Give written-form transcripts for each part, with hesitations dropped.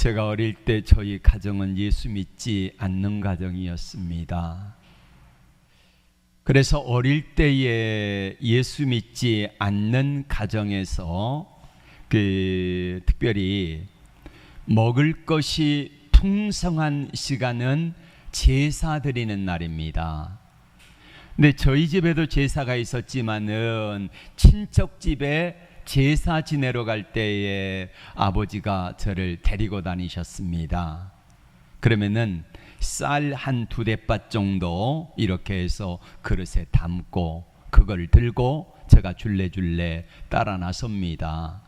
제가 어릴 때 저희 가정은 예수 믿지 않는 가정이었습니다. 그래서 어릴 때에 예수 믿지 않는 가정에서 특별히 먹을 것이 풍성한 시간은 제사 드리는 날입니다. 근데 저희 집에도 제사가 있었지만은 친척 집에 제사 지내러 갈 때에 아버지가 저를 데리고 다니셨습니다. 그러면은 쌀 한 2대밭 정도 이렇게 해서 그릇에 담고 그걸 들고 제가 줄레줄레 따라 나섭니다.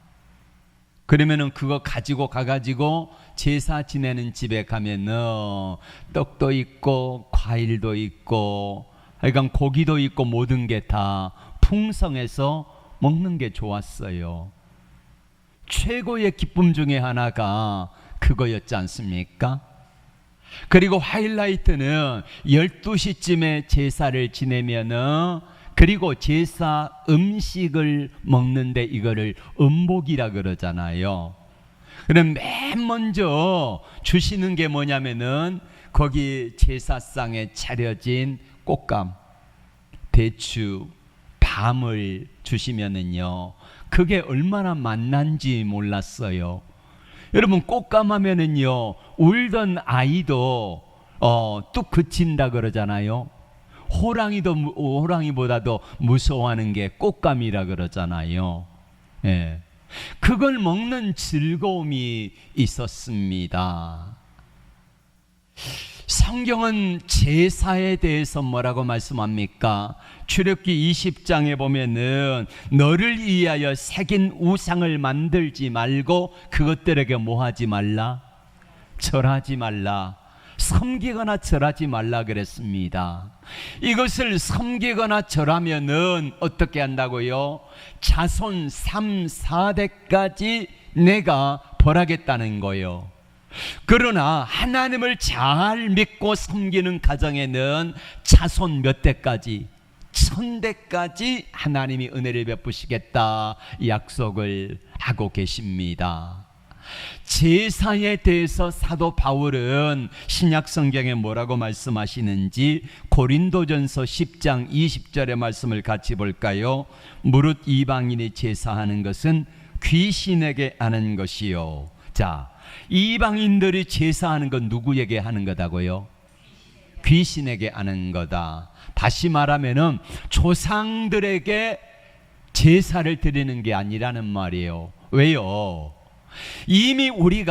그러면은 그거 가지고 가가지고 제사 지내는 집에 가면은 떡도 있고 과일도 있고 하여간 고기도 있고 모든 게 다 풍성해서 먹는 게 좋았어요. 최고의 기쁨 중에 하나가 그거였지 않습니까? 그리고 하이라이트는 12시쯤에 제사를 지내면은 그리고 제사 음식을 먹는데 이거를 음복이라 그러잖아요. 그럼 맨 먼저 주시는 게 뭐냐면은 거기 제사상에 차려진 꽃감, 대추, 밤을 주시면은요, 그게 얼마나 맛난지 몰랐어요. 여러분, 꽃감하면은요, 울던 아이도 뚝 그친다 그러잖아요. 호랑이보다도 무서워하는 게 꽃감이라 그러잖아요. 예. 그걸 먹는 즐거움이 있었습니다. 성경은 제사에 대해서 뭐라고 말씀합니까? 출애굽기 20장에 보면은 너를 위하여 새긴 우상을 만들지 말고 그것들에게 뭐하지 말라? 절하지 말라. 섬기거나 절하지 말라 그랬습니다. 이것을 섬기거나 절하면은 어떻게 한다고요? 자손 3, 4대까지 내가 벌하겠다는 거예요. 그러나 하나님을 잘 믿고 섬기는 가정에는 자손 몇 대까지? 1000대까지 하나님이 은혜를 베푸시겠다 약속을 하고 계십니다. 제사에 대해서 사도 바울은 신약 성경에 뭐라고 말씀하시는지 고린도전서 10장 20절의 말씀을 같이 볼까요? 무릇 이방인이 제사하는 것은 귀신에게 하는 것이요. 자, 이방인들이 제사하는 건 누구에게 하는 거다고요? 귀신에게 하는 거다. 다시 말하면은 조상들에게 제사를 드리는 게 아니라는 말이에요. 왜요? 이미 우리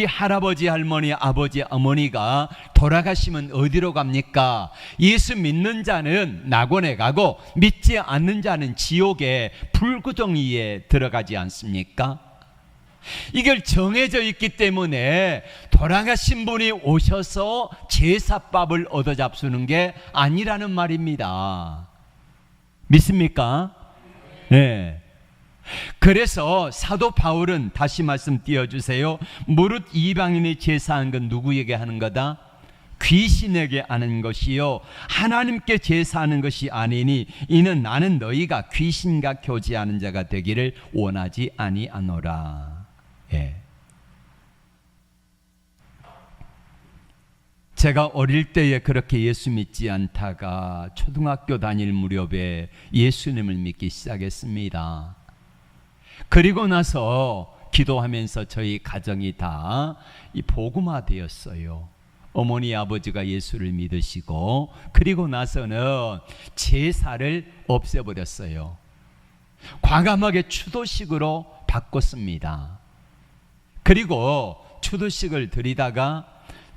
할아버지, 할머니, 아버지, 어머니가 돌아가시면 어디로 갑니까? 예수 믿는 자는 낙원에 가고 믿지 않는 자는 지옥의 불구덩이에 들어가지 않습니까? 이걸 정해져 있기 때문에 돌아가신 분이 오셔서 제사밥을 얻어 잡수는 게 아니라는 말입니다. 믿습니까? 네. 그래서 사도 바울은 다시 말씀 띄워주세요. 무릇 이방인이 제사한 건 누구에게 하는 거다? 귀신에게 하는 것이요 하나님께 제사하는 것이 아니니 이는 나는 너희가 귀신과 교제하는 자가 되기를 원하지 아니하노라. 예. 제가 어릴 때에 그렇게 예수 믿지 않다가 초등학교 다닐 무렵에 예수님을 믿기 시작했습니다. 그리고 나서 기도하면서 저희 가정이 다 이 복음화 되었어요. 어머니 아버지가 예수를 믿으시고 그리고 나서는 제사를 없애버렸어요. 과감하게 추도식으로 바꿨습니다. 그리고 추도식을 드리다가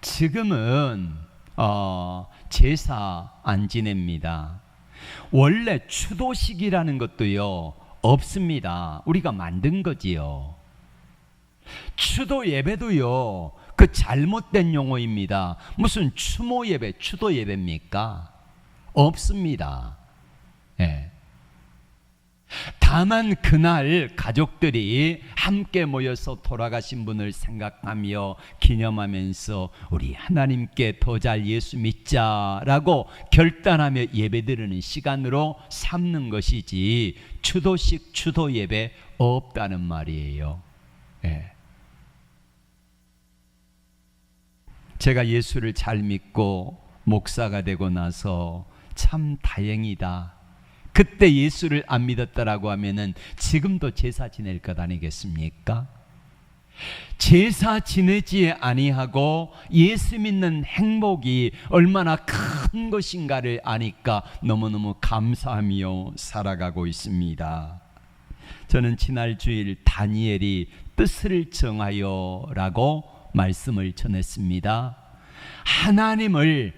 지금은 제사 안 지냅니다. 원래 추도식이라는 것도요 없습니다. 우리가 만든 거지요. 추도 예배도요 그 잘못된 용어입니다. 무슨 추모 예배, 추도 예배입니까? 없습니다. 예. 다만 그날 가족들이 함께 모여서 돌아가신 분을 생각하며 기념하면서 우리 하나님께 더 잘 예수 믿자라고 결단하며 예배드리는 시간으로 삼는 것이지 추도식, 추도 예배 없다는 말이에요. 예. 제가 예수를 잘 믿고 목사가 되고 나서 참 다행이다. 그때 예수를 안 믿었다라고 하면은 지금도 제사 지낼 것 아니겠습니까? 제사 지내지 아니하고 예수 믿는 행복이 얼마나 큰 것인가를 아니까 너무너무 감사하며 살아가고 있습니다. 저는 지난 주일 다니엘이 뜻을 정하여 라고 말씀을 전했습니다. 하나님을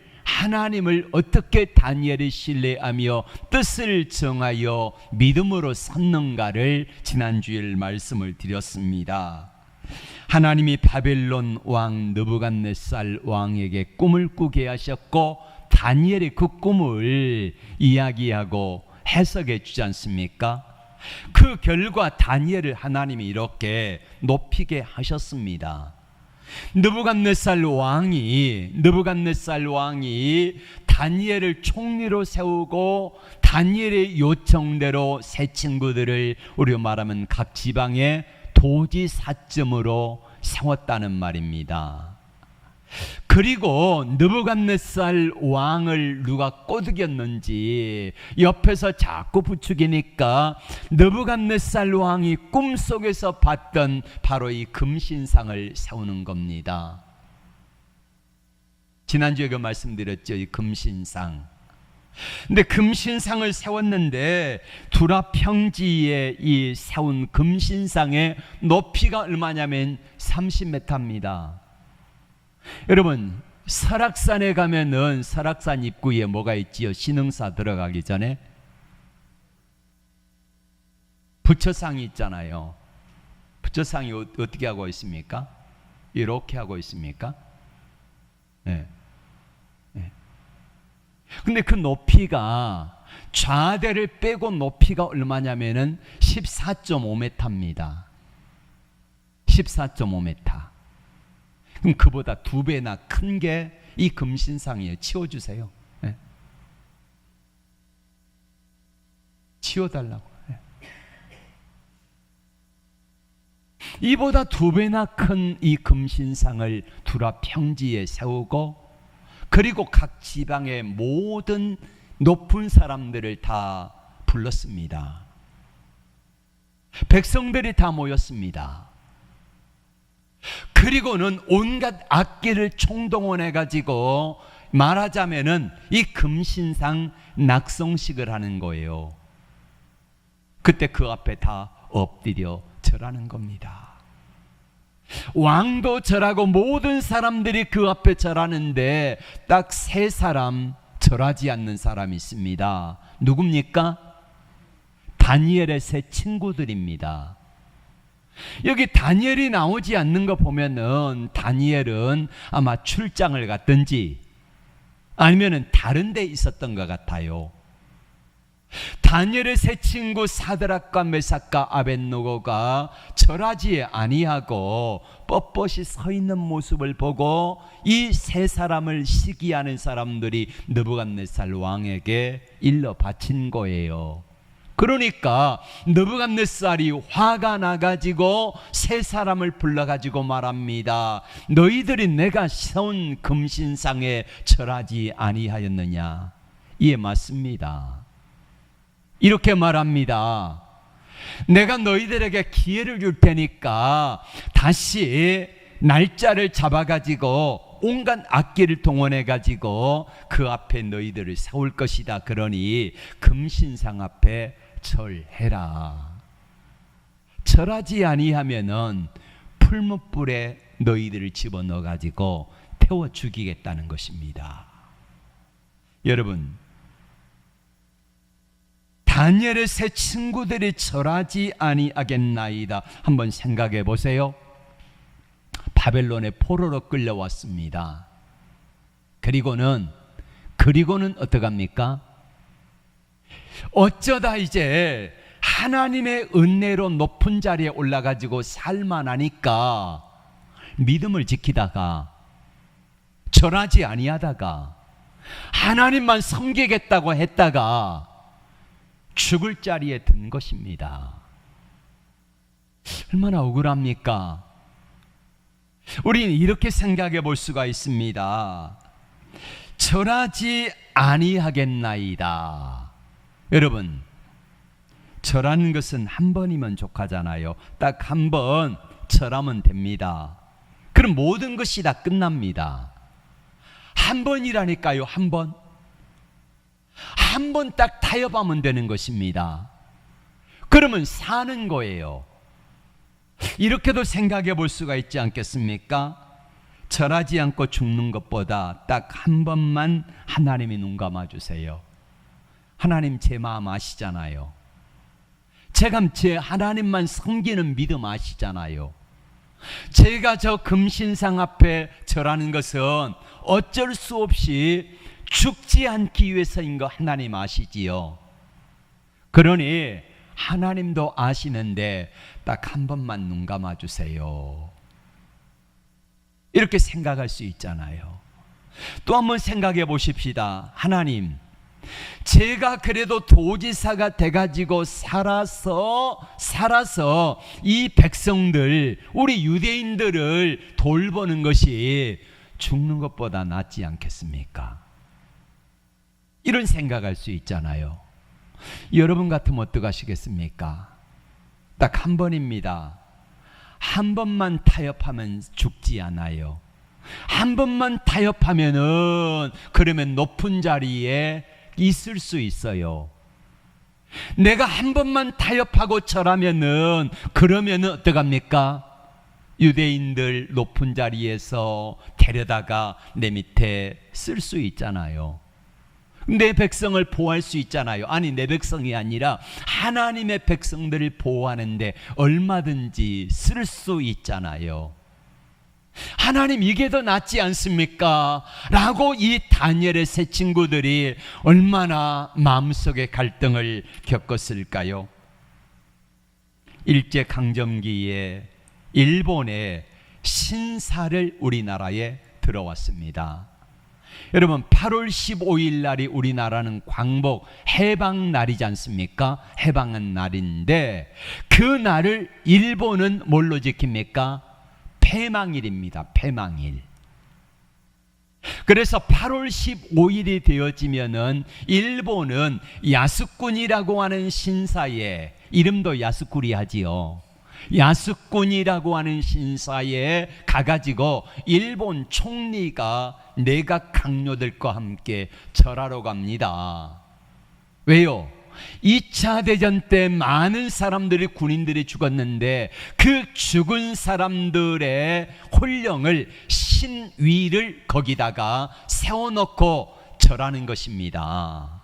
어떻게 다니엘이 신뢰하며 뜻을 정하여 믿음으로 섰는가를 지난주일 말씀을 드렸습니다. 하나님이 바벨론 왕 느부갓네살 왕에게 꿈을 꾸게 하셨고 다니엘이 그 꿈을 이야기하고 해석해 주지 않습니까? 그 결과 다니엘을 하나님이 이렇게 높이게 하셨습니다. 느부갓네살 왕이 다니엘을 총리로 세우고 다니엘의 요청대로 세 친구들을 우리가 말하면 각 지방의 도지사점으로 세웠다는 말입니다. 그리고 느부갓네살 왕을 누가 꼬드겼는지 옆에서 자꾸 부추기니까 느부갓네살 왕이 꿈속에서 봤던 바로 이 금신상을 세우는 겁니다. 지난주에 그 말씀드렸죠, 이 금신상. 근데 금신상을 세웠는데 두라 평지에 이 세운 금신상의 높이가 얼마냐면 30m입니다. 여러분, 설악산에 가면은 설악산 입구에 뭐가 있지요? 신흥사 들어가기 전에 부처상이 있잖아요. 부처상이 어떻게 하고 있습니까? 이렇게 하고 있습니까? 네. 네. 근데 그 높이가 좌대를 빼고 높이가 얼마냐면은 14.5m입니다. 14.5m. 그럼 그보다 2배나 큰 게 이 금신상이에요. 치워주세요. 네. 치워달라고. 네. 이보다 2배나 큰 이 금신상을 두라 평지에 세우고 그리고 각 지방의 모든 높은 사람들을 다 불렀습니다. 백성들이 다 모였습니다. 그리고는 온갖 악기를 총동원해 가지고 말하자면은 이 금신상 낙성식을 하는 거예요. 그때 그 앞에 다 엎드려 절하는 겁니다. 왕도 절하고 모든 사람들이 그 앞에 절하는데 딱 3사람 절하지 않는 사람이 있습니다. 누굽니까? 다니엘의 3 친구들입니다. 여기 다니엘이 나오지 않는 거 보면은 다니엘은 아마 출장을 갔든지 아니면은 다른 데 있었던 것 같아요. 다니엘의 3 친구 사드락과 메삭과 아벳느고가 절하지 아니하고 뻣뻣이 서 있는 모습을 보고 이 3사람을 시기하는 사람들이 느부갓네살 왕에게 일러 바친 거예요. 그러니까 느부갓네살이 화가 나가지고 3사람을 불러가지고 말합니다. 너희들이 내가 세운 금신상에 절하지 아니하였느냐? 이에 맞습니다. 이렇게 말합니다. 내가 너희들에게 기회를 줄 테니까 다시 날짜를 잡아가지고 온갖 악기를 동원해가지고 그 앞에 너희들을 세울 것이다. 그러니 금신상 앞에 절해라. 절하지 아니하면은 풀무불에 너희들을 집어넣어가지고 태워 죽이겠다는 것입니다. 여러분, 다니엘의 3 친구들이 절하지 아니하겠나이다. 한번 생각해 보세요. 바벨론의 포로로 끌려왔습니다. 그리고는 어떡합니까? 어쩌다 이제 하나님의 은혜로 높은 자리에 올라가지고 살만하니까 믿음을 지키다가 절하지 아니하다가 하나님만 섬기겠다고 했다가 죽을 자리에 든 것입니다. 얼마나 억울합니까? 우리는 이렇게 생각해 볼 수가 있습니다. 절하지 아니하겠나이다. 여러분, 절하는 것은 한 번이면 족하잖아요. 딱 한 번 절하면 됩니다. 그럼 모든 것이 다 끝납니다. 한 번이라니까요. 한 번. 한 번 딱 타협하면 되는 것입니다. 그러면 사는 거예요. 이렇게도 생각해 볼 수가 있지 않겠습니까? 절하지 않고 죽는 것보다 딱 한 번만 하나님이 눈 감아주세요. 하나님 제 마음 아시잖아요. 제가 제 하나님만 섬기는 믿음 아시잖아요. 제가 저 금신상 앞에 절하는 것은 어쩔 수 없이 죽지 않기 위해서인 거 하나님 아시지요. 그러니 하나님도 아시는데 딱 한 번만 눈 감아주세요. 이렇게 생각할 수 있잖아요. 또 한번 생각해 보십시다. 하나님, 제가 그래도 도지사가 돼가지고 살아서 이 백성들, 우리 유대인들을 돌보는 것이 죽는 것보다 낫지 않겠습니까? 이런 생각할 수 있잖아요. 여러분 같으면 어떡하시겠습니까? 딱 한 번입니다. 한 번만 타협하면 죽지 않아요. 한 번만 타협하면은 그러면 높은 자리에 있을 수 있어요. 내가 한 번만 타협하고 절하면은 그러면은 어떡합니까? 유대인들 높은 자리에서 데려다가 내 밑에 쓸 수 있잖아요. 내 백성을 보호할 수 있잖아요. 아니, 내 백성이 아니라 하나님의 백성들을 보호하는데 얼마든지 쓸 수 있잖아요. 하나님, 이게 더 낫지 않습니까? 라고 이 다니엘의 세 친구들이 얼마나 마음속에 갈등을 겪었을까요? 일제강점기에 일본의 신사를 우리나라에 들어왔습니다. 여러분, 8월 15일 날이 우리나라는 광복 해방 날이지 않습니까? 해방한 날인데 그 날을 일본은 뭘로 지킵니까? 폐망일입니다. 폐망일. 그래서 8월 15일이 되어지면은 일본은 야스군이라고 하는 신사에, 이름도 야스쿠리 하지요. 야스군이라고 하는 신사에 가가지고 일본 총리가 내각 강요들과 함께 절하러 갑니다. 왜요? 2차 대전 때 많은 사람들이, 군인들이 죽었는데 그 죽은 사람들의 혼령을, 신위를 거기다가 세워놓고 절하는 것입니다.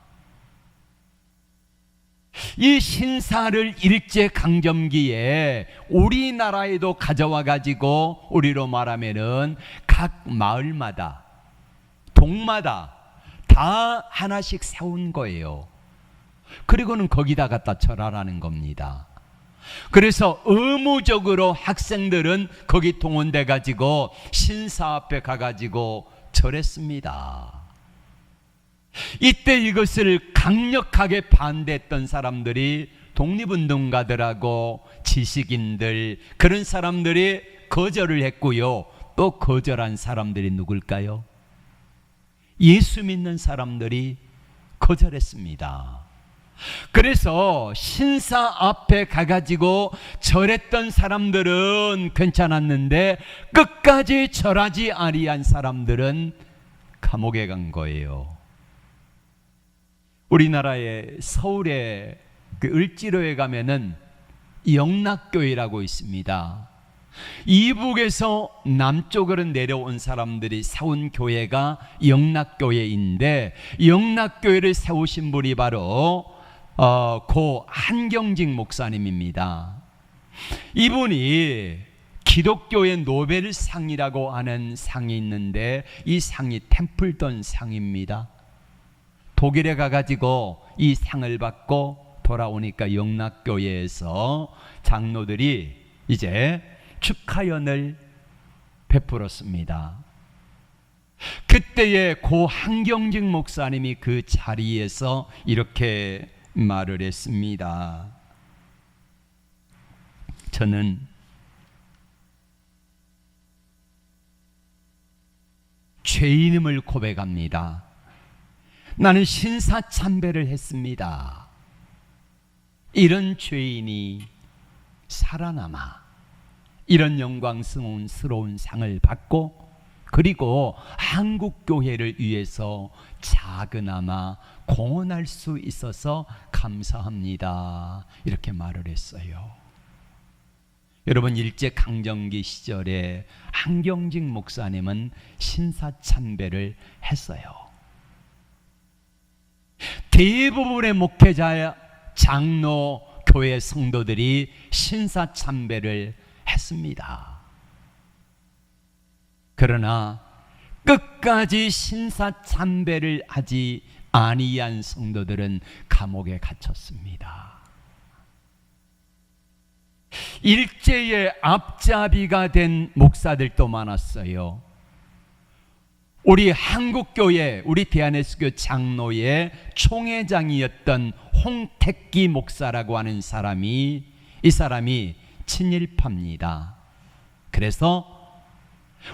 이 신사를 일제강점기에 우리나라에도 가져와 가지고 우리로 말하면은 각 마을마다, 동마다 다 하나씩 세운 거예요. 그리고는 거기다 갖다 절하라는 겁니다. 그래서 의무적으로 학생들은 거기 동원돼 가지고 신사 앞에 가가지고 절했습니다. 이때 이것을 강력하게 반대했던 사람들이 독립운동가들하고 지식인들, 그런 사람들이 거절을 했고요. 또 거절한 사람들이 누굴까요? 예수 믿는 사람들이 거절했습니다. 그래서 신사 앞에 가가지고 절했던 사람들은 괜찮았는데 끝까지 절하지 아니한 사람들은 감옥에 간 거예요. 우리나라의 서울의 그 을지로에 가면은 영락교회라고 있습니다. 이북에서 남쪽으로 내려온 사람들이 세운 교회가 영락교회인데, 영락교회를 세우신 분이 바로 고 한경직 목사님입니다. 이분이 기독교의 노벨상이라고 하는 상이 있는데 이 상이 템플던 상입니다. 독일에 가가지고 이 상을 받고 돌아오니까 영락교회에서 장로들이 이제 축하연을 베풀었습니다. 그때에 고 한경직 목사님이 그 자리에서 이렇게 말을 했습니다. 저는 죄인임을 고백합니다. 나는 신사참배를 했습니다. 이런 죄인이 살아남아 이런 영광스러운 상을 받고, 그리고 한국교회를 위해서 작은아마 공헌할 수 있어서 감사합니다, 이렇게 말을 했어요. 여러분, 일제강점기 시절에 한경직 목사님은 신사참배를 했어요. 대부분의 목회자, 장로, 교회 성도들이 신사참배를 했습니다. 그러나 끝까지 신사참배를 하지 아니한 성도들은 감옥에 갇혔습니다. 일제의 앞잡이가 된 목사들도 많았어요. 우리 한국교회, 우리 대한예수교 장로의 총회장이었던 홍택기 목사라고 하는 사람이, 이 사람이 친일파입니다. 그래서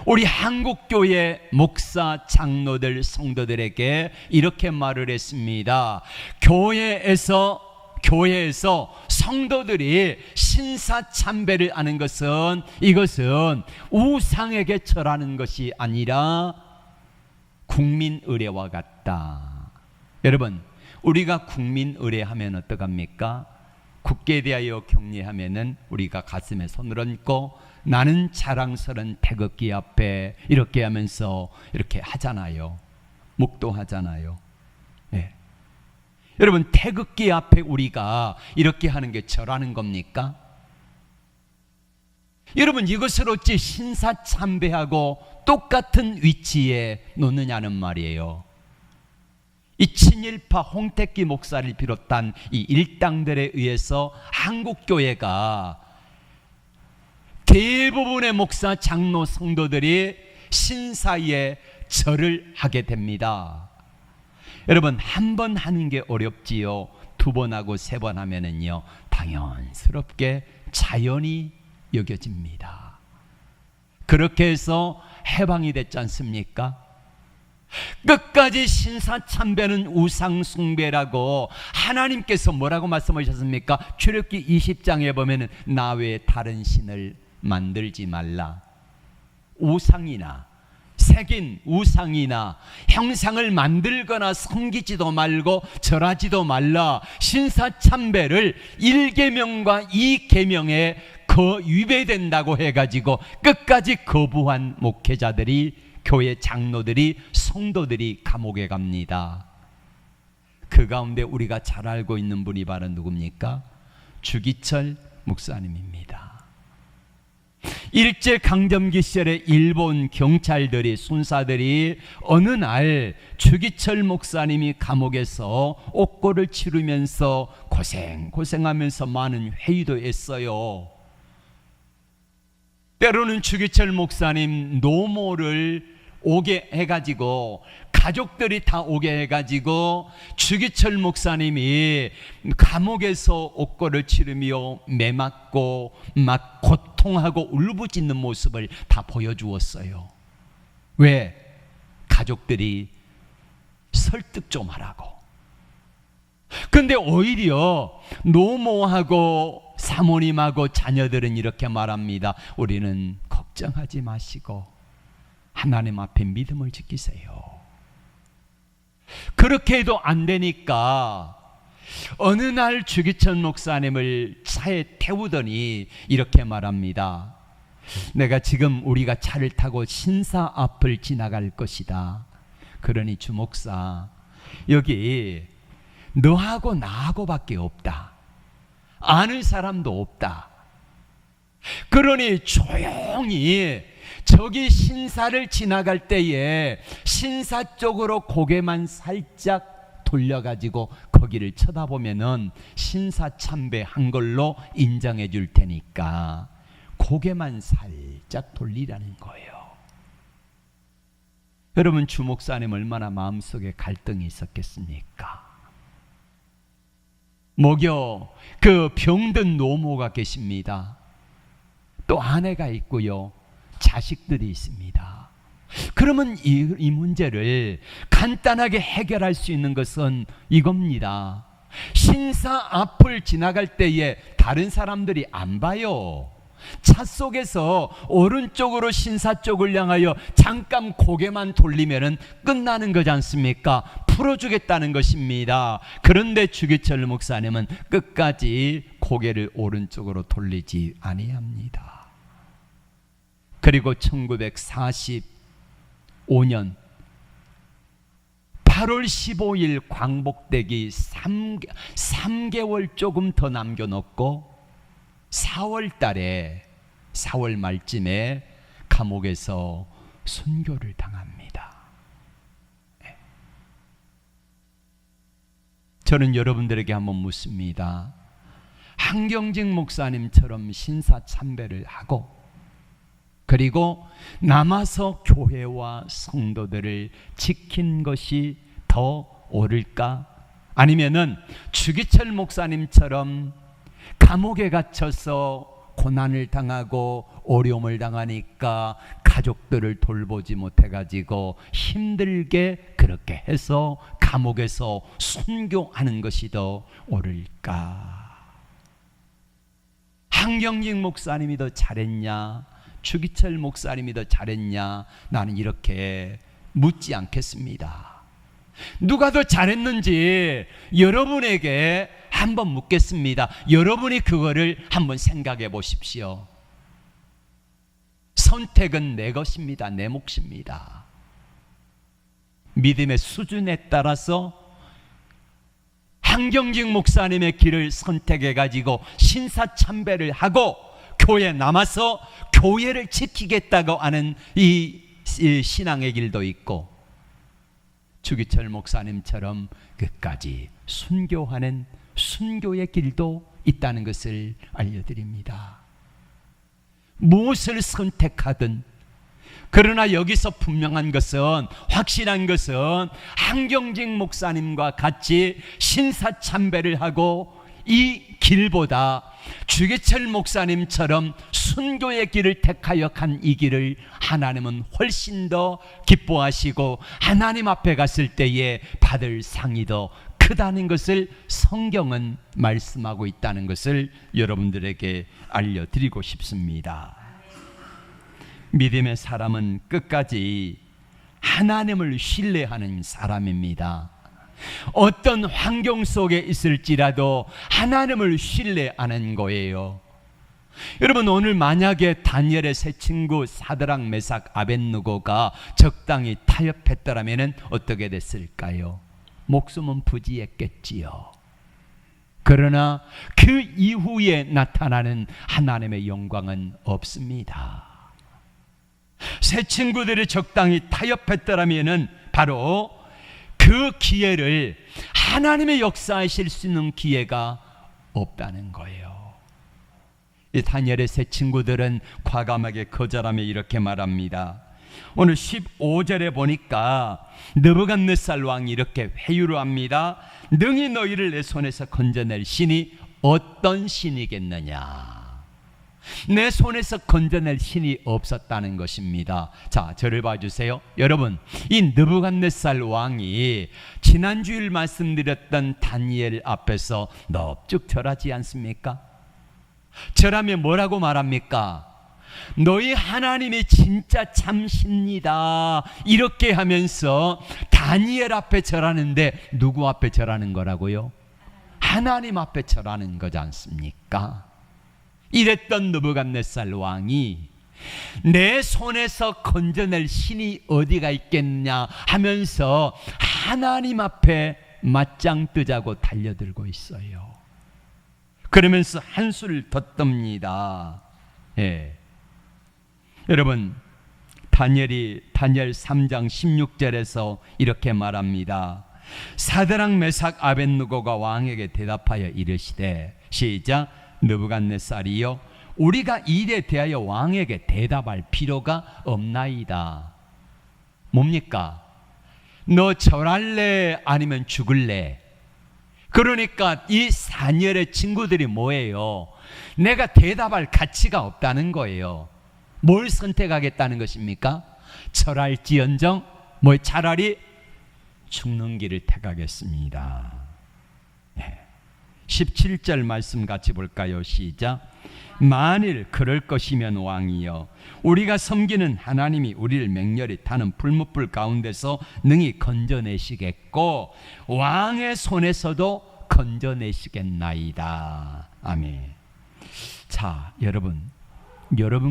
우리 한국교회 목사, 장로들, 성도들에게 이렇게 말을 했습니다. 교회에서 성도들이 신사참배를 하는 것은, 이것은 우상에게 절하는 것이 아니라 국민의례와 같다. 여러분, 우리가 국민의례하면 어떡합니까? 굳게 대하여 격려하면은 우리가 가슴에 손을 얹고 나는 자랑스러운 태극기 앞에 이렇게 하면서 이렇게 하잖아요. 묵도하잖아요. 네. 여러분, 태극기 앞에 우리가 이렇게 하는 게 절하는 겁니까? 여러분, 이것을 어찌 신사참배하고 똑같은 위치에 놓느냐는 말이에요. 이 친일파 홍택기 목사를 비롯한 이 일당들에 의해서 한국교회가 대부분의 목사, 장로, 성도들이 신사에 절을 하게 됩니다. 여러분, 한 번 하는 게 어렵지요. 두 번 하고 세 번 하면은요, 당연스럽게 자연히 여겨집니다. 그렇게 해서 해방이 됐지 않습니까? 끝까지 신사참배는 우상숭배라고 하나님께서 뭐라고 말씀하셨습니까? 출애굽기 20장에 보면은 나 외에 다른 신을 만들지 말라. 우상이나 새긴 우상이나 형상을 만들거나 섬기지도 말고 절하지도 말라. 신사참배를 1계명과 2계명에 위배된다고 해가지고 끝까지 거부한 목회자들이, 교회 장로들이, 성도들이 감옥에 갑니다. 그 가운데 우리가 잘 알고 있는 분이 바로 누굽니까? 주기철 목사님입니다. 일제강점기 시절에 일본 경찰들이, 순사들이 어느 날 주기철 목사님이 감옥에서 옥고를 치르면서 고생하면서 많은 회의도 했어요. 때로는 주기철 목사님 노모를 오게 해가지고, 가족들이 다 오게 해가지고 주기철 목사님이 감옥에서 옥고를 치르며 매맞고 막 고통하고 울부짖는 모습을 다 보여주었어요. 왜? 가족들이 설득 좀 하라고. 근데 오히려 노모하고 사모님하고 자녀들은 이렇게 말합니다. 우리는 걱정하지 마시고 하나님 앞에 믿음을 지키세요. 그렇게 해도 안 되니까 어느 날 주기철 목사님을 차에 태우더니 이렇게 말합니다. 내가 지금 우리가 차를 타고 신사 앞을 지나갈 것이다. 그러니 주 목사, 여기 너하고 나하고 밖에 없다. 아는 사람도 없다. 그러니 조용히 저기 신사를 지나갈 때에 신사 쪽으로 고개만 살짝 돌려가지고 거기를 쳐다보면은 신사 참배한 걸로 인정해 줄 테니까 고개만 살짝 돌리라는 거예요. 여러분, 주 목사님 얼마나 마음속에 갈등이 있었겠습니까? 목요, 그 병든 노모가 계십니다. 또 아내가 있고요, 자식들이 있습니다. 그러면 이 문제를 간단하게 해결할 수 있는 것은 이겁니다. 신사 앞을 지나갈 때에 다른 사람들이 안 봐요. 차 속에서 오른쪽으로 신사 쪽을 향하여 잠깐 고개만 돌리면은 끝나는 거지 않습니까? 풀어주겠다는 것입니다. 그런데 주기철 목사님은 끝까지 고개를 오른쪽으로 돌리지 아니합니다. 그리고 1945년 8월 15일 광복되기 3개월 조금 더 남겨놓고 4월 말쯤에 감옥에서 순교를 당합니다. 저는 여러분들에게 한번 묻습니다. 한경직 목사님처럼 신사참배를 하고 그리고 남아서 교회와 성도들을 지킨 것이 더 옳을까? 아니면은 주기철 목사님처럼 감옥에 갇혀서 고난을 당하고 어려움을 당하니까 가족들을 돌보지 못해가지고 힘들게 그렇게 해서 감옥에서 순교하는 것이 더 옳을까? 한경직 목사님이 더 잘했냐? 주기철 목사님이 더 잘했냐? 나는 이렇게 묻지 않겠습니다. 누가 더 잘했는지 여러분에게 한번 묻겠습니다. 여러분이 그거를 한번 생각해 보십시오. 선택은 내 것입니다. 내 몫입니다. 믿음의 수준에 따라서 한경직 목사님의 길을 선택해 가지고 신사참배를 하고 교회에 남아서 교회를 지키겠다고 하는 이 신앙의 길도 있고, 주기철 목사님처럼 끝까지 순교하는 순교의 길도 있다는 것을 알려드립니다. 무엇을 선택하든, 그러나 여기서 분명한 것은, 확실한 것은 한경직 목사님과 같이 신사참배를 하고 이 길보다 주기철 목사님처럼 순교의 길을 택하여 간 이 길을 하나님은 훨씬 더 기뻐하시고 하나님 앞에 갔을 때에 받을 상이 더 크다는 것을 성경은 말씀하고 있다는 것을 여러분들에게 알려드리고 싶습니다. 믿음의 사람은 끝까지 하나님을 신뢰하는 사람입니다. 어떤 환경 속에 있을지라도 하나님을 신뢰하는 거예요. 여러분, 오늘 만약에 다니엘의 세 친구 사드락, 메삭, 아벳느고가 적당히 타협했더라면 어떻게 됐을까요? 목숨은 부지했겠지요. 그러나 그 이후에 나타나는 하나님의 영광은 없습니다. 세 친구들이 적당히 타협했더라면 바로 그 기회를, 하나님의 역사하실 수 있는 기회가 없다는 거예요. 이 다니엘의 세 친구들은 과감하게 거절하며 이렇게 말합니다. 오늘 15절에 보니까 느부갓네살 왕이 이렇게 회유를 합니다. 능히 너희를 내 손에서 건져낼 신이 어떤 신이겠느냐? 내 손에서 건져낼 신이 없었다는 것입니다. 자, 저를 봐주세요. 여러분, 이 느부갓네살 왕이 지난주일 말씀드렸던 다니엘 앞에서 넙죽 절하지 않습니까? 절하면 뭐라고 말합니까? 너희 하나님이 진짜 참신이다, 이렇게 하면서 다니엘 앞에 절하는데 누구 앞에 절하는 거라고요? 하나님 앞에 절하는 거지 않습니까? 이랬던 느부갓네살 왕이 내 손에서 건져낼 신이 어디가 있겠냐 하면서 하나님 앞에 맞짱 뜨자고 달려들고 있어요. 그러면서 한수를 덧듭니다. 여러분, 다니엘 3장 16절에서 이렇게 말합니다. 사드락, 메삭, 아벳느고가 왕에게 대답하여 이르시되, 시작, 느부갓네살이여, 우리가 이에 대하여 왕에게 대답할 필요가 없나이다. 뭡니까? 너 절할래 아니면 죽을래? 그러니까 이 다니엘의 친구들이 뭐예요? 내가 대답할 가치가 없다는 거예요. 뭘 선택하겠다는 것입니까? 절할지언정 뭐 차라리 죽는 길을 택하겠습니다. 17절 말씀 같이 볼까요? 시작. 만일 그럴 것이면 왕이여, 우리가 섬기는 하나님이 우리를 맹렬히 타는 불못불 가운데서 능히 건져내시겠고 왕의 손에서도 건져내시겠나이다. 아멘. 자, 여러분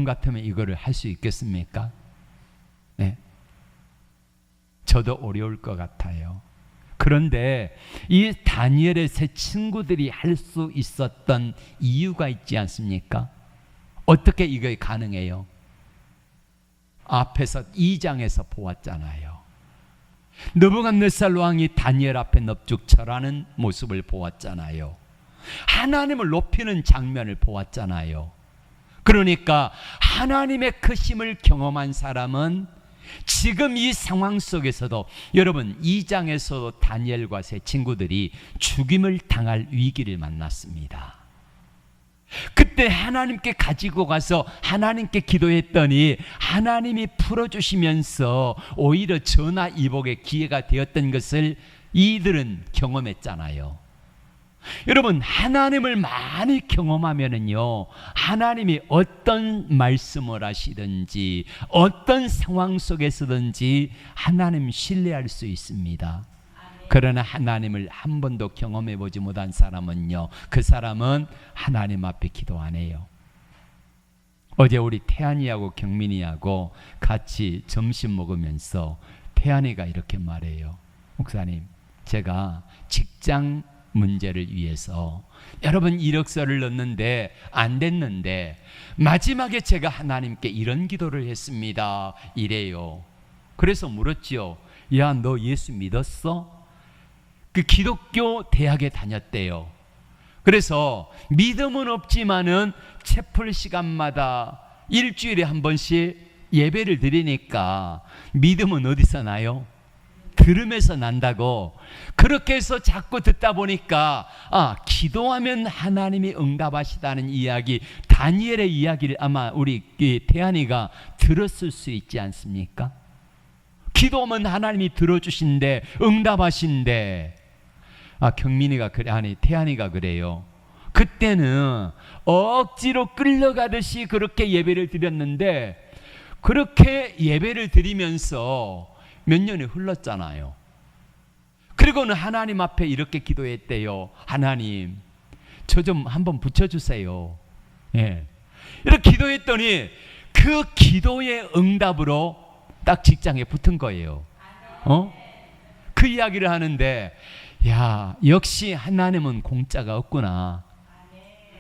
같으면 이거를 할 수 있겠습니까? 네. 저도 어려울 것 같아요. 그런데 이 다니엘의 세 친구들이 할 수 있었던 이유가 있지 않습니까? 어떻게 이게 가능해요? 앞에서 2장에서 보았잖아요. 느부갓네살 왕이 다니엘 앞에 넙죽 절하는 모습을 보았잖아요. 하나님을 높이는 장면을 보았잖아요. 그러니까 하나님의 크심을 경험한 사람은 지금 이 상황 속에서도, 여러분 2장에서 다니엘과 세 친구들이 죽임을 당할 위기를 만났습니다. 그때 하나님께 가지고 가서 하나님께 기도했더니 하나님이 풀어주시면서 오히려 전화위복의 기회가 되었던 것을 이들은 경험했잖아요. 여러분, 하나님을 많이 경험하면은요, 하나님이 어떤 말씀을 하시든지 어떤 상황 속에서든지 하나님 신뢰할 수 있습니다. 그러나 하나님을 한 번도 경험해 보지 못한 사람은요, 그 사람은 하나님 앞에 기도 안 해요. 어제 우리 태안이하고 경민이하고 같이 점심 먹으면서 태안이가 이렇게 말해요. 목사님, 제가 직장 문제를 위해서 여러분 이력서를 넣는데 안 됐는데 마지막에 제가 하나님께 이런 기도를 했습니다. 이래요. 그래서 물었지요. 야, 너 예수 믿었어? 그 기독교 대학에 다녔대요. 그래서 믿음은 없지만은 채플 시간마다 일주일에 한 번씩 예배를 드리니까 믿음은 어디서 나요? 들으면서 난다고. 그렇게 해서 자꾸 듣다 보니까 기도하면 하나님이 응답하시다는 이야기, 다니엘의 이야기를 아마 우리 태안이가 들었을 수 있지 않습니까? 기도하면 하나님이 들어주신대, 응답하신대. 경민이가 그래, 아니 태안이가 그래요. 그때는 억지로 끌려가듯이 그렇게 예배를 드렸는데, 그렇게 예배를 드리면서 몇 년이 흘렀잖아요. 그리고는 하나님 앞에 이렇게 기도했대요. 하나님, 저 좀 한번 붙여주세요. 예. 이렇게 기도했더니 그 기도의 응답으로 딱 직장에 붙은 거예요. 그 이야기를 하는데, 야, 역시 하나님은 공짜가 없구나.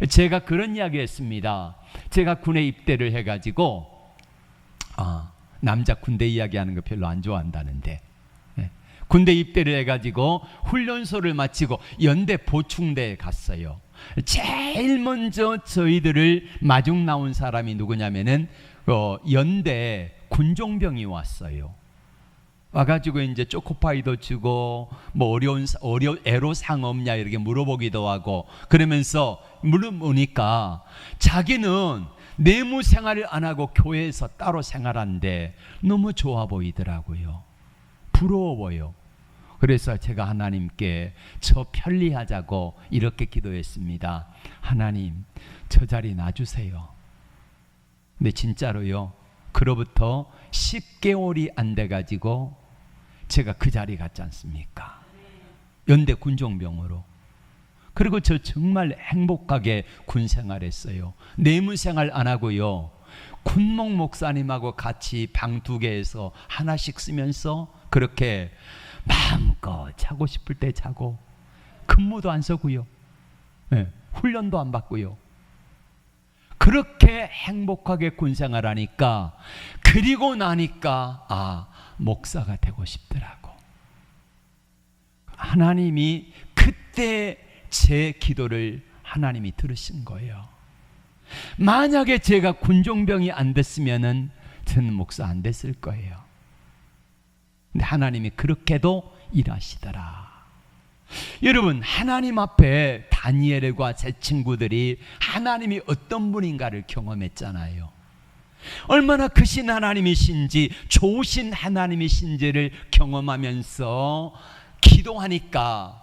제가 그런 이야기 했습니다. 제가 군에 입대를 해가지고 남자 군대 이야기하는 거 별로 안 좋아한다는데, 군대 입대를 해가지고 훈련소를 마치고 연대 보충대에 갔어요. 제일 먼저 저희들을 마중 나온 사람이 누구냐면은 연대 군종병이 왔어요. 와가지고 이제 초코파이도 주고 뭐 애로사항 없냐 이렇게 물어보기도 하고, 그러면서 물어보니까 자기는 내무 생활을 안 하고 교회에서 따로 생활하는데 너무 좋아 보이더라고요. 부러워 보여. 그래서 제가 하나님께 저 편리하자고 이렇게 기도했습니다. 하나님, 저 자리 놔주세요. 근데 진짜로요, 그로부터 10개월이 안 돼가지고 제가 그 자리 갔지 않습니까? 연대 군종병으로. 그리고 저 정말 행복하게 군 생활했어요. 내무 생활 안 하고요, 군목 목사님하고 같이 방 2개에서 하나씩 쓰면서 그렇게 마음껏 자고 싶을 때 자고, 근무도 안 서고요, 훈련도 안 받고요. 그렇게 행복하게 군 생활하니까, 그리고 나니까 목사가 되고 싶더라고. 하나님이 그때 제 기도를 하나님이 들으신 거예요. 만약에 제가 군종병이 안 됐으면은 저는 목사 안 됐을 거예요. 근데 하나님이 그렇게도 일하시더라. 여러분, 하나님 앞에 다니엘과 제 친구들이 하나님이 어떤 분인가를 경험했잖아요. 얼마나 크신 하나님이신지, 좋으신 하나님이신지를 경험하면서 기도하니까,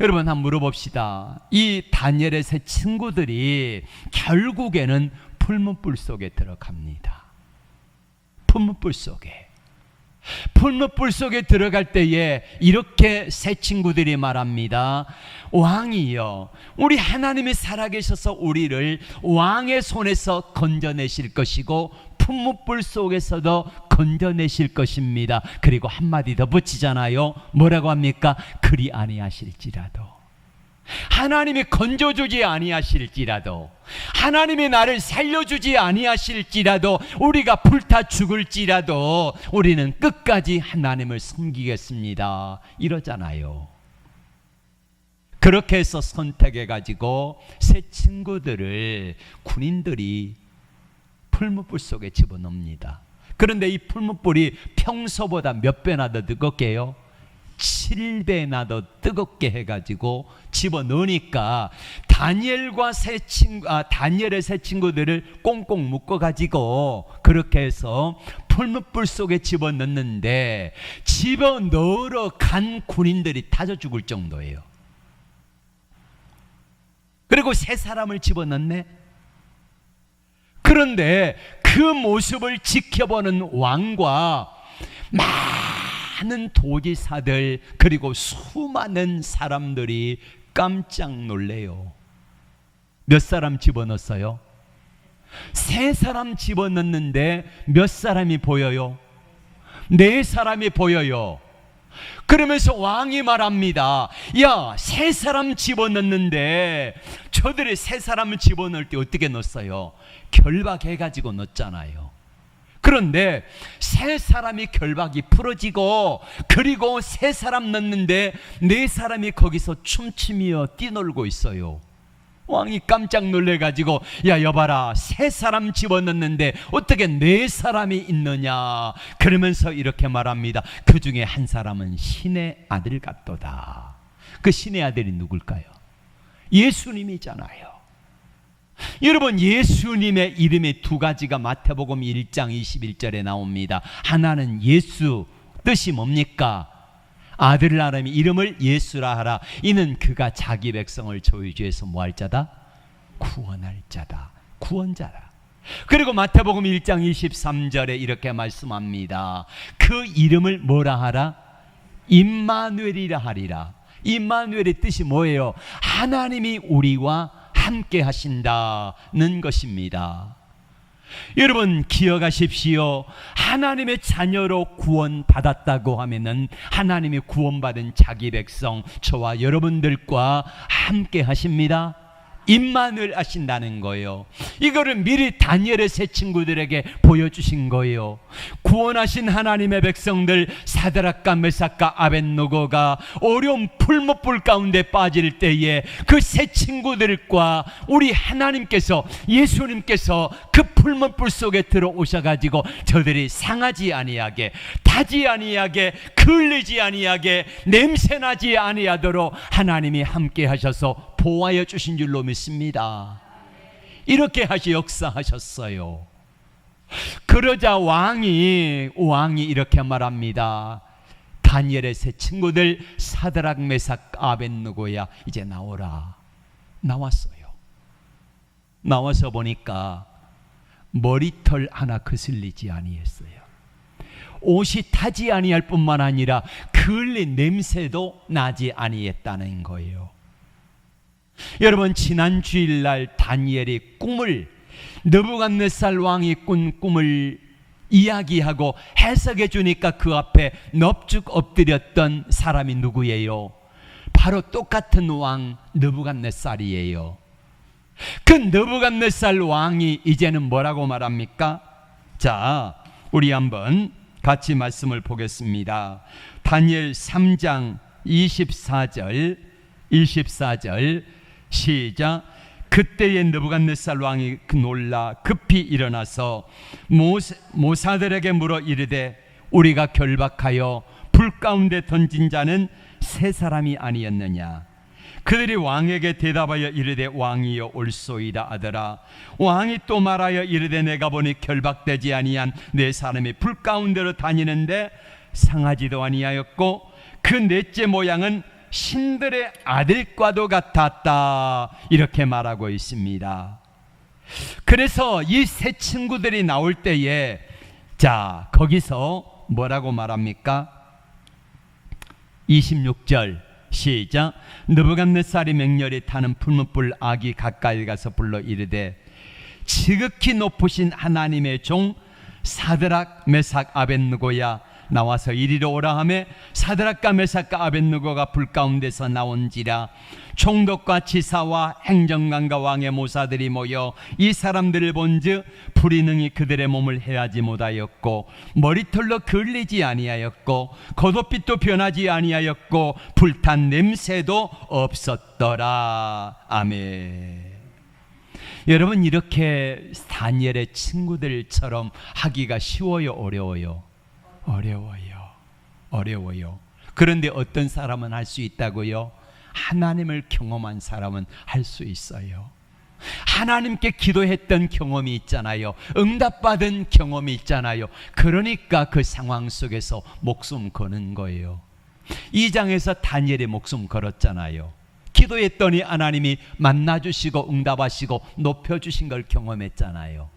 여러분 한번 물어봅시다. 이 다니엘의 세 친구들이 결국에는 풀무불 속에 들어갑니다. 풀무불 속에 들어갈 때에 이렇게 세 친구들이 말합니다. 왕이여, 우리 하나님이 살아계셔서 우리를 왕의 손에서 건져내실 것이고 풀무불 속에서도 건져내실 것입니다. 그리고 한마디 더 붙이잖아요. 뭐라고 합니까? 그리 아니하실지라도, 하나님이 건져주지 아니하실지라도, 하나님이 나를 살려주지 아니하실지라도, 우리가 불타 죽을지라도 우리는 끝까지 하나님을 섬기겠습니다, 이러잖아요. 그렇게 해서 선택해가지고 세 친구들을 군인들이 풀무불 속에 집어넣습니다. 그런데 이 풀무불이 평소보다 몇 배나 더 뜨겁게 해요? 7배나 더 뜨겁게 해가지고 집어넣으니까 다니엘의 세 친구들을 꽁꽁 묶어가지고 그렇게 해서 풀무불 속에 집어넣는데, 집어넣으러 간 군인들이 타져 죽을 정도예요. 그리고 세 사람을 집어넣네. 그런데 그 모습을 지켜보는 왕과 많은 도지사들, 그리고 수많은 사람들이 깜짝 놀래요. 몇 사람 집어넣었어요? 세 사람 집어넣는데 몇 사람이 보여요? 네 사람이 보여요. 그러면서 왕이 말합니다. 야, 세 사람 집어넣는데, 저들이 세 사람을 집어넣을 때 어떻게 넣었어요? 결박해가지고 넣었잖아요. 그런데 세 사람이 결박이 풀어지고, 그리고 세 사람 넣는데 네 사람이 거기서 춤추며 뛰놀고 있어요. 왕이 깜짝 놀래가지고, 야, 여봐라, 세 사람 집어넣는데 어떻게 네 사람이 있느냐, 그러면서 이렇게 말합니다. 그 중에 한 사람은 신의 아들 같도다. 그 신의 아들이 누굴까요? 예수님이잖아요. 여러분, 예수님의 이름이 두 가지가 마태복음 1장 21절에 나옵니다. 하나는 예수, 뜻이 뭡니까? 아들을 하나님이 이름을 예수라 하라. 이는 그가 자기 백성을 저희 죄에서 뭐할 자다? 구원할 자다. 구원자라. 그리고 마태복음 1장 23절에 이렇게 말씀합니다. 그 이름을 뭐라 하라? 임마누엘이라 하리라. 임마누엘의 뜻이 뭐예요? 하나님이 우리와 함께 하신다는 것입니다. 여러분 기억하십시오. 하나님의 자녀로 구원받았다고 하면은 하나님이 구원받은 자기 백성, 저와 여러분들과 함께 하십니다. 임마누엘 하신다는 거예요. 이거를 미리 다니엘의 세 친구들에게 보여주신 거예요. 구원하신 하나님의 백성들 사드락과 메삭과 아벳노고가 어려운 풀무불 가운데 빠질 때에 그 세 친구들과 우리 하나님께서, 예수님께서 그 풀무불 속에 들어오셔가지고 저들이 상하지 아니하게, 타지 아니하게, 걸리지 아니하게, 냄새나지 아니하도록 하나님이 함께 하셔서 보호하여 주신 줄로 믿습니다. 이렇게 하시 역사하셨어요. 그러자 왕이 이렇게 말합니다. 다니엘의 세 친구들 사드락 메삭 아벳느고야, 이제 나오라. 나왔어요. 나와서 보니까 머리털 하나 거슬리지 아니했어요. 옷이 타지 아니할 뿐만 아니라 걸린 냄새도 나지 아니했다는 거예요. 여러분, 지난 주일날 다니엘이 꿈을, 느부갓네살 왕이 꾼 꿈을 이야기하고 해석해 주니까 그 앞에 넙죽 엎드렸던 사람이 누구예요? 바로 똑같은 왕 느부갓네살이에요. 그 느부갓네살 왕이 이제는 뭐라고 말합니까? 자, 우리 한번 같이 말씀을 보겠습니다. 다니엘 3장 24절 시작. 그때에 느부갓네살 왕이 놀라 급히 일어나서 모사들에게 물어 이르되, 우리가 결박하여 불 가운데 던진 자는 세 사람이 아니었느냐? 그들이 왕에게 대답하여 이르되 왕이여 올소이다 하더라. 왕이 또 말하여 이르되 내가 보니 결박되지 아니한 네 사람이 불 가운데로 다니는데 상하지도 아니하였고 그 넷째 모양은 신들의 아들과도 같았다. 이렇게 말하고 있습니다. 그래서 이 세 친구들이 나올 때에 자 거기서 뭐라고 말합니까? 26절 시작. 느부갓네살이 맹렬히 타는 풀무불 아기 가까이 가서 불러 이르되 지극히 높으신 하나님의 종 사드락 메삭 아벳느고야 나와서 이리로 오라 하매 사드락과 메삭과 아벳느고가 불 가운데서 나온지라. 총독과 지사와 행정관과 왕의 모사들이 모여 이 사람들을 본즉 불이 능히 그들의 몸을 해하지 못하였고 머리털로 걸리지 아니하였고 겉옷빛도 변하지 아니하였고 불탄 냄새도 없었더라. 아멘. 여러분, 이렇게 다니엘의 친구들처럼 하기가 쉬워요, 어려워요? 어려워요. 그런데 어떤 사람은 할 수 있다고요? 하나님을 경험한 사람은 할 수 있어요. 하나님께 기도했던 경험이 있잖아요. 응답받은 경험이 있잖아요. 그러니까 그 상황 속에서 목숨 거는 거예요. 2장에서 다니엘이 목숨 걸었잖아요. 기도했더니 하나님이 만나주시고 응답하시고 높여주신 걸 경험했잖아요.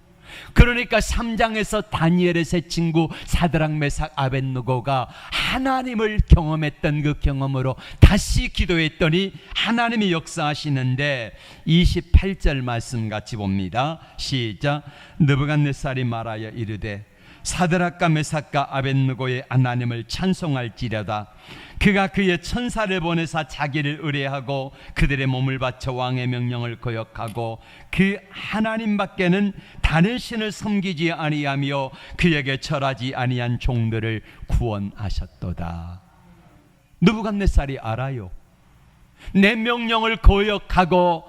그러니까 3장에서 다니엘의 세 친구 사드락 메삭 아벳느고가 하나님을 경험했던 그 경험으로 다시 기도했더니 하나님이 역사하시는데 28절 말씀 같이 봅니다. 시작. 느부갓네살이 말하여 이르되 사드락과 메삭과 아벳느고의 하나님을 찬송할지려다. 그가 그의 천사를 보내사 자기를 의뢰하고 그들의 몸을 바쳐 왕의 명령을 거역하고 그 하나님 밖에는 다른 신을 섬기지 아니하며 그에게 절하지 아니한 종들을 구원하셨도다. 느부갓네살이 알아요. 내 명령을 거역하고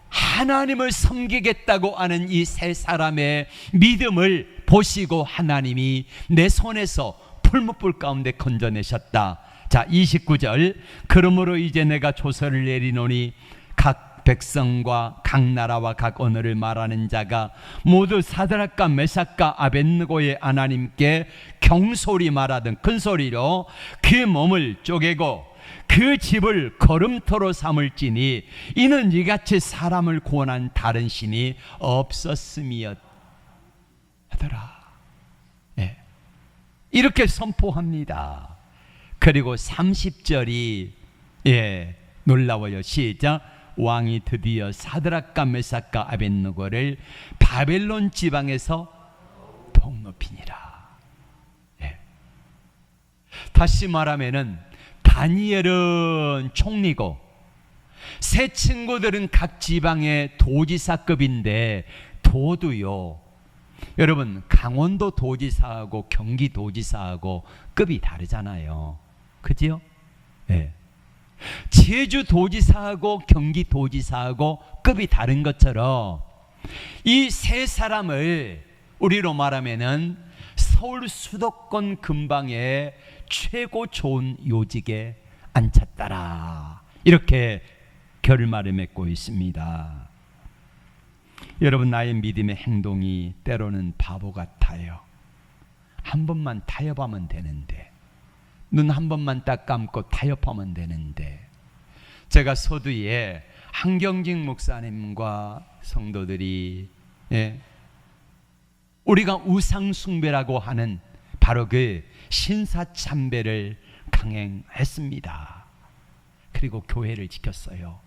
하나님을 섬기겠다고 하는 이 세 사람의 믿음을 보시고 하나님이 내 손에서 풀무불 가운데 건져내셨다. 자, 29절. 그러므로 이제 내가 조서를 내리노니 각 백성과 각 나라와 각 언어를 말하는 자가 모두 사드락과 메삭과 아벳느고의 하나님께 경솔히 말하던 큰 소리로 그 몸을 쪼개고 그 집을 걸음터로 삼을지니 이는 이같이 사람을 구원한 다른 신이 없었음이었더라. 네. 이렇게 선포합니다. 그리고 30절이 놀라워요. 시작. 왕이 드디어 사드락과 메삭과 아벳느고를 바벨론 지방에서 폭높이니라. 다시 말하면은 다니엘은 총리고 세 친구들은 각 지방의 도지사급인데 도도요. 여러분, 강원도 도지사하고 경기 도지사하고 급이 다르잖아요. 그죠? 네. 제주 도지사하고 경기 도지사하고 급이 다른 것처럼 이 세 사람을 우리로 말하면은 서울 수도권 근방에 최고 좋은 요직에 앉혔더라. 이렇게 결말을 맺고 있습니다. 여러분, 나의 믿음의 행동이 때로는 바보 같아요. 한 번만 타협하면 되는데, 눈 한 번만 딱 감고 타협하면 되는데, 제가 서두에 한경직 목사님과 성도들이 우리가 우상숭배라고 하는 바로 그 신사참배를 강행했습니다. 그리고 교회를 지켰어요.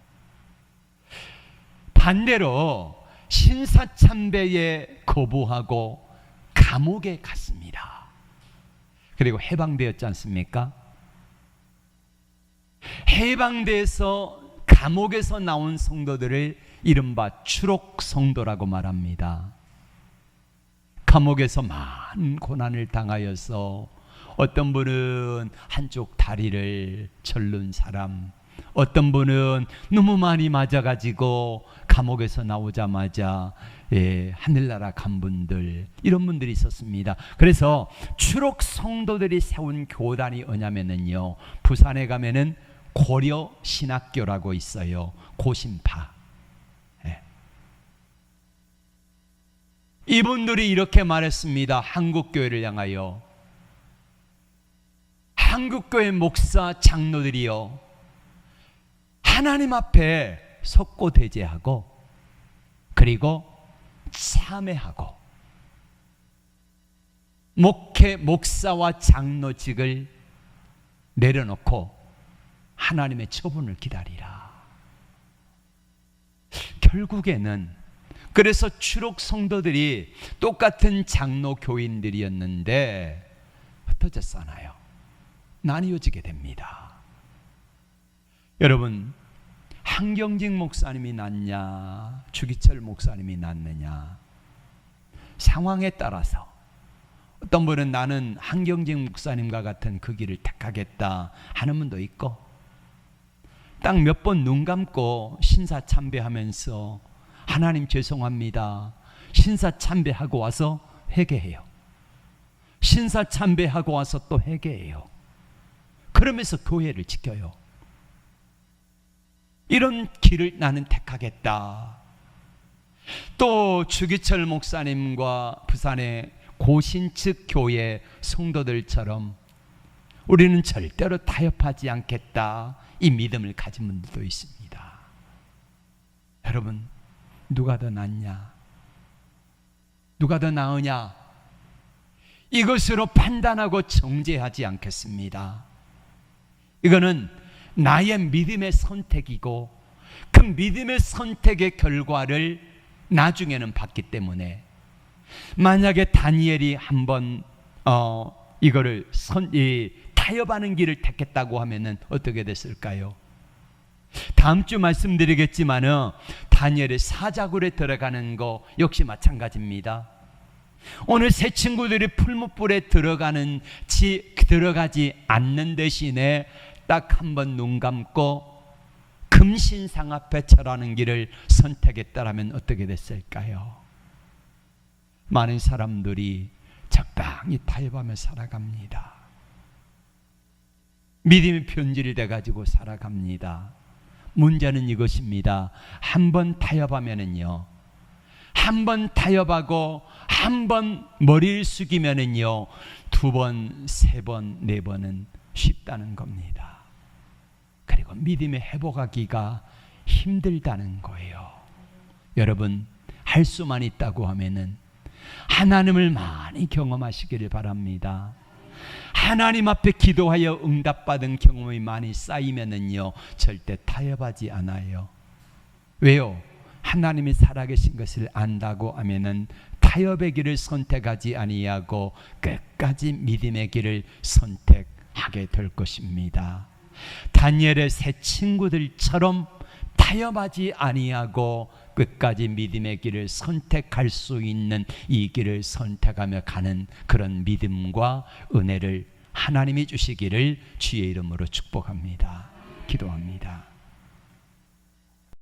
반대로 신사참배에 거부하고 감옥에 갔습니다. 그리고 해방되었지 않습니까? 해방돼서 감옥에서 나온 성도들을 이른바 추록 성도라고 말합니다. 감옥에서 많은 고난을 당하여서 어떤 분은 한쪽 다리를 절른 사람, 어떤 분은 너무 많이 맞아가지고 감옥에서 나오자마자 하늘나라 간 분들, 이런 분들이 있었습니다. 그래서 추록 성도들이 세운 교단이 뭐냐면요, 부산에 가면은 고려 신학교라고 있어요. 고신파. 예. 이분들이 이렇게 말했습니다. 한국교회를 향하여. 한국교회 목사 장로들이요, 하나님 앞에 석고대죄하고 그리고 참회하고 목사와 장로직을 내려놓고 하나님의 처분을 기다리라. 결국에는 그래서 추록 성도들이 똑같은 장로 교인들이었는데 흩어졌잖아요. 나뉘어지게 됩니다. 여러분, 한경직 목사님이 낫냐, 주기철 목사님이 낫느냐, 상황에 따라서 어떤 분은 나는 한경직 목사님과 같은 그 길을 택하겠다 하는 분도 있고, 딱 몇 번 눈 감고 신사참배하면서 하나님 죄송합니다, 신사참배하고 와서 회개해요. 신사참배하고 와서 또 회개해요. 그러면서 교회를 지켜요. 이런 길을 나는 택하겠다. 또 주기철 목사님과 부산의 고신측 교회 성도들처럼 우리는 절대로 타협하지 않겠다, 이 믿음을 가진 분들도 있습니다. 여러분, 누가 더 낫냐, 누가 더 나으냐, 이것으로 판단하고 정죄하지 않겠습니다. 이거는 나의 믿음의 선택이고 그 믿음의 선택의 결과를 나중에는 받기 때문에, 만약에 다니엘이 한번 이거를 타협하는 길을 택했다고 하면은 어떻게 됐을까요? 다음 주 말씀드리겠지만은 다니엘의 사자굴에 들어가는 거 역시 마찬가지입니다. 오늘 새 친구들이 풀무불에 들어가지 않는 대신에 딱 한 번 눈 감고 금신상 앞에 절하는 길을 선택했다라면 어떻게 됐을까요? 많은 사람들이 적당히 타협하며 살아갑니다. 믿음의 편지를 가지고 살아갑니다. 문제는 이것입니다. 한 번 타협하면은요, 한 번 타협하고 한 번 머리를 숙이면은요, 두 번, 세 번, 네 번은 쉽다는 겁니다. 그리고 믿음의 회복하기가 힘들다는 거예요. 여러분, 할 수만 있다고 하면은 하나님을 많이 경험하시기를 바랍니다. 하나님 앞에 기도하여 응답받은 경험이 많이 쌓이면은요, 절대 타협하지 않아요. 왜요? 하나님이 살아계신 것을 안다고 하면은 타협의 길을 선택하지 아니하고 끝까지 믿음의 길을 선택하게 될 것입니다. 다니엘의 새 친구들처럼 타협하지 아니하고 끝까지 믿음의 길을 선택할 수 있는 이 길을 선택하며 가는 그런 믿음과 은혜를 하나님이 주시기를 주의 이름으로 축복합니다. 기도합니다.